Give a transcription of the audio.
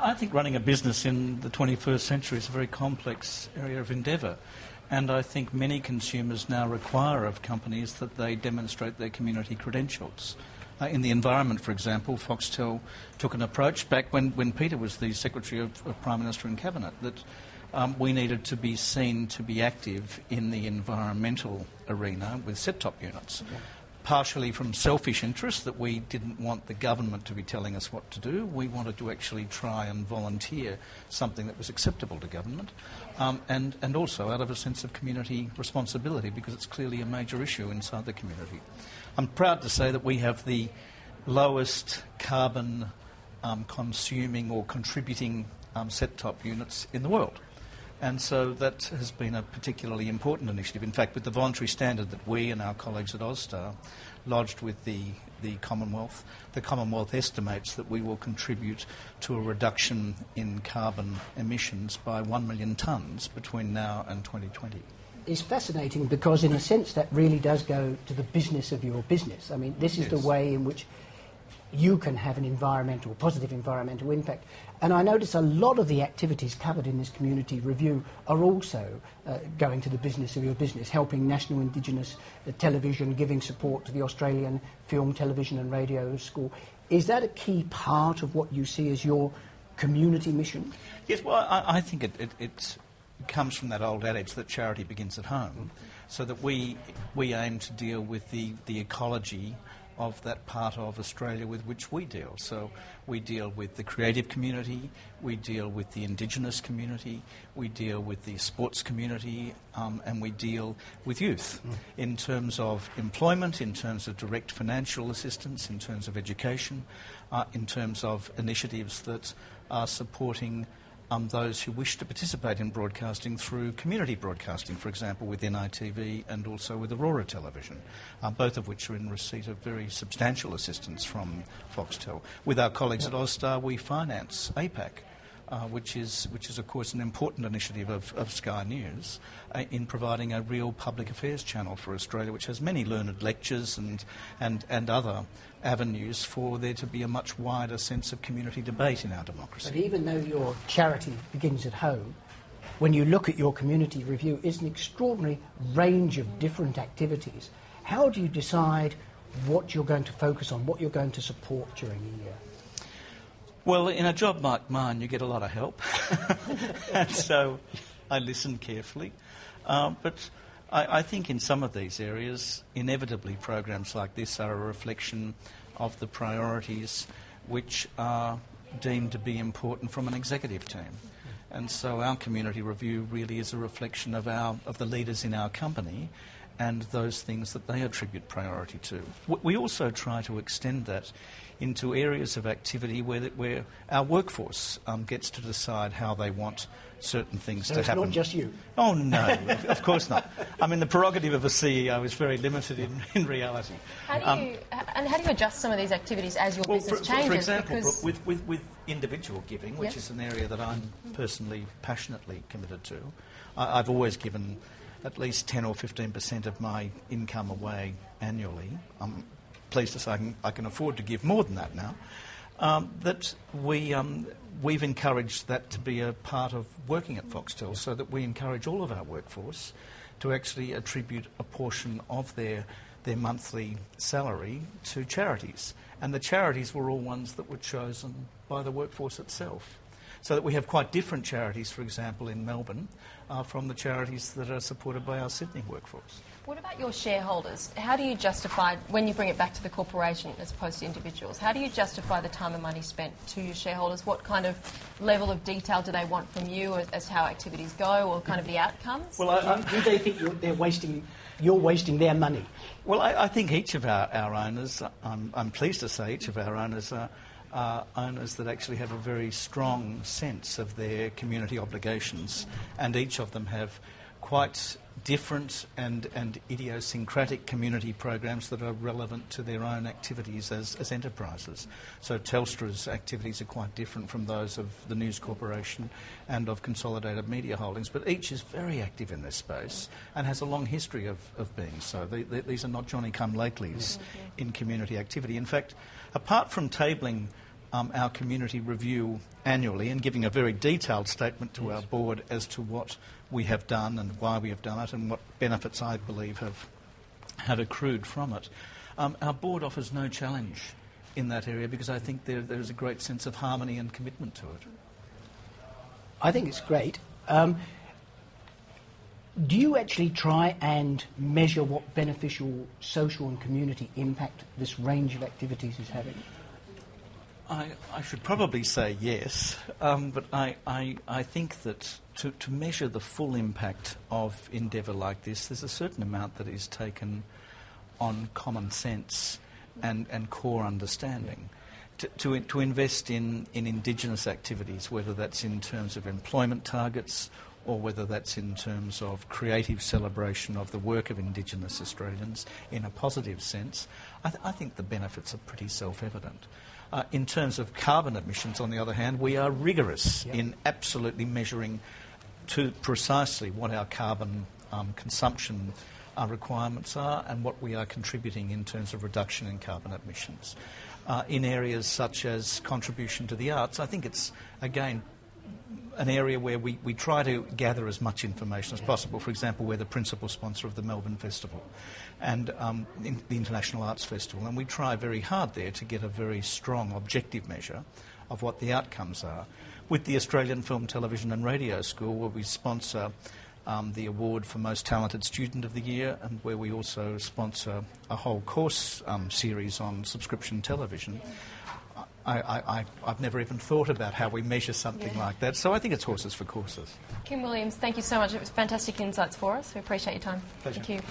I think running a business in the 21st century is a very complex area of endeavour, and I think many consumers now require of companies that they demonstrate their community credentials. In the environment, for example, Foxtel took an approach back when Peter was the Secretary of Prime Minister and Cabinet that we needed to be seen to be active in the environmental arena with set-top units. Yeah. Partially from selfish interest that we didn't want the government to be telling us what to do. We wanted to actually try and volunteer something that was acceptable to government, and also out of a sense of community responsibility, because it's clearly a major issue inside the community. I'm proud to say that we have the lowest carbon consuming or contributing set-top units in the world. And so that has been a particularly important initiative. In fact, with the voluntary standard that we and our colleagues at Austar lodged with the Commonwealth, the Commonwealth estimates that we will contribute to a reduction in carbon emissions by 1 million tonnes between now and 2020. It's fascinating because, in a sense, that really does go to the business of your business. I mean, this is the way in which you can have an positive environmental impact. And I notice a lot of the activities covered in this community review are also going to the business of your business, helping National Indigenous Television, giving support to the Australian Film, Television and Radio School. Is that a key part of what you see as your community mission? Yes, well, I think it comes from that old adage that charity begins at home, so that we aim to deal with the ecology of that part of Australia with which we deal. So we deal with the creative community, we deal with the Indigenous community, we deal with the sports community, and we deal with youth in terms of employment, in terms of direct financial assistance, in terms of education, in terms of initiatives that are supporting those who wish to participate in broadcasting through community broadcasting, for example, with NITV and also with Aurora Television, both of which are in receipt of very substantial assistance from Foxtel. With our colleagues at Austar, we finance APAC, which is of course an important initiative of Sky News in providing a real public affairs channel for Australia, which has many learned lectures and other avenues for there to be a much wider sense of community debate in our democracy. But even though your charity begins at home, when you look at your community review, it's an extraordinary range of different activities. How do you decide what you're going to focus on, what you're going to support during the year? Well, in a job like mine, you get a lot of help, and so I listen carefully. But I think in some of these areas, inevitably programs like this are a reflection of the priorities which are deemed to be important from an executive team. And so our community review really is a reflection of the leaders in our company and those things that they attribute priority to. We also try to extend that into areas of activity where our workforce gets to decide how they want certain things to happen. It's not just you? Oh, no, of course not. I mean, the prerogative of a CEO is very limited in reality. How do you adjust some of these activities as your business changes? For example, with individual giving, which is an area that I'm personally passionately committed to, I've always given at least 10 or 15% of my income away annually. I'm pleased to say I can afford to give more than that now. That we've encouraged that to be a part of working at Foxtel, so that we encourage all of our workforce to actually attribute a portion of their monthly salary to charities. And the charities were all ones that were chosen by the workforce itself. So that we have quite different charities, for example, in Melbourne, from the charities that are supported by our Sydney workforce. What about your shareholders? How do you justify, when you bring it back to the corporation as opposed to individuals, how do you justify the time and money spent to your shareholders? What kind of level of detail do they want from you as how activities go, or kind of the outcomes? Well, do they think you're wasting their money? Well, I think each of our owners, I'm pleased to say each of our owners are owners that actually have a very strong sense of their community obligations, and each of them have quite different and idiosyncratic community programs that are relevant to their own activities as enterprises. So Telstra's activities are quite different from those of the News Corporation and of Consolidated Media Holdings, but each is very active in this space and has a long history of being so. These are not Johnny-come-latelys in community activity. In fact, apart from tabling our community review annually and giving a very detailed statement to our board as to what we have done and why we have done it and what benefits I believe have accrued from it. Our board offers no challenge in that area because I think there is a great sense of harmony and commitment to it. I think it's great. Do you actually try and measure what beneficial social and community impact this range of activities is having? I should probably say yes, but I think that to measure the full impact of endeavour like this, there's a certain amount that is taken on common sense and core understanding. To invest in Indigenous activities, whether that's in terms of employment targets or whether that's in terms of creative celebration of the work of Indigenous Australians in a positive sense, I think the benefits are pretty self-evident. In terms of carbon emissions, on the other hand, we are rigorous in absolutely measuring to precisely what our carbon consumption requirements are and what we are contributing in terms of reduction in carbon emissions. In areas such as contribution to the arts, I think it's, again, an area where we try to gather as much information as possible. For example, we're the principal sponsor of the Melbourne Festival and the International Arts Festival, and we try very hard there to get a very strong objective measure of what the outcomes are. With the Australian Film, Television and Radio School, where we sponsor the award for Most Talented Student of the Year, and where we also sponsor a whole course series on subscription television. I've never even thought about how we measure something like that, so I think it's horses for courses. Kim Williams, thank you so much. It was fantastic insights for us. We appreciate your time. Pleasure. Thank you.